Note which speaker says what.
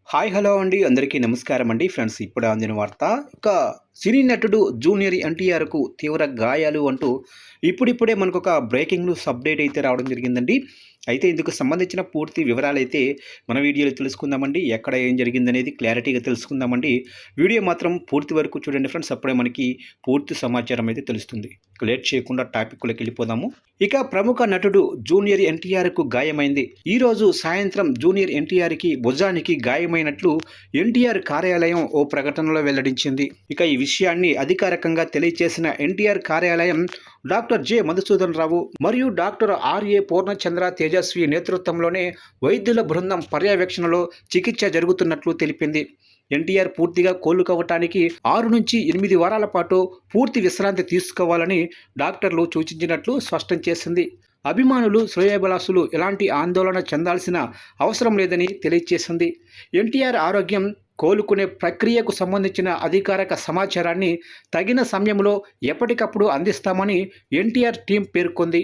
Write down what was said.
Speaker 1: Hi hello అండి అందరికీ నమస్కారం అండి ఫ్రెండ్స్ ఇప్పుడే అందిన వార్త ఇక సినీ నటుడు జూనియర్ ఎన్టీఆర్కు తీవ్ర గాయాలు అంటూ ఇప్పుడిప్పుడే మనకు ఒక బ్రేకింగ్ న్యూస్ అప్డేట్ అయితే రావడం జరిగిందండి. అయితే ఇందుకు సంబంధించిన పూర్తి వివరాలు అయితే మన వీడియోలో తెలుసుకుందామండి. ఎక్కడ ఏం జరిగిందనేది క్లారిటీగా తెలుసుకుందామండి. వీడియో మాత్రం పూర్తి వరకు చూడండి ఫ్రెండ్స్, అప్పుడే మనకి పూర్తి సమాచారం అయితే తెలుస్తుంది. లేట్ చేయకుండా టాపిక్లోకి వెళ్ళిపోదాము. ఇక ప్రముఖ నటుడు జూనియర్ ఎన్టీఆర్కు గాయమైంది. ఈరోజు సాయంత్రం జూనియర్ ఎన్టీఆర్కి భుజానికి గాయమైనట్లు ఎన్టీఆర్ కార్యాలయం ఓ ప్రకటనలో వెల్లడించింది. ఇక ఈ విషయాన్ని అధికారికంగా తెలియజేసిన ఎన్టీఆర్ కార్యాలయం డాక్టర్ జె మధుసూదన్ రావు మరియు డాక్టర్ ఆర్ఏ పూర్ణచంద్ర తేజస్వి నేతృత్వంలోనే వైద్యుల బృందం పర్యవేక్షణలో చికిత్స జరుగుతున్నట్లు తెలిపింది. ఎన్టీఆర్ పూర్తిగా కోలుకోవటానికి 6 నుంచి 8 వారాల పాటు పూర్తి విశ్రాంతి తీసుకోవాలని డాక్టర్లు సూచించినట్లు స్పష్టం చేసింది. అభిమానులు శ్రేయోభిలాషులు ఎలాంటి ఆందోళన చెందాల్సిన అవసరం లేదని తెలియజేసింది. ఎన్టీఆర్ ఆరోగ్యం కోలుకునే ప్రక్రియకు సంబంధించిన అధికారిక సమాచారాన్ని తగిన సమయంలో ఎప్పటికప్పుడు అందిస్తామని ఎన్టీఆర్ టీం పేర్కొంది.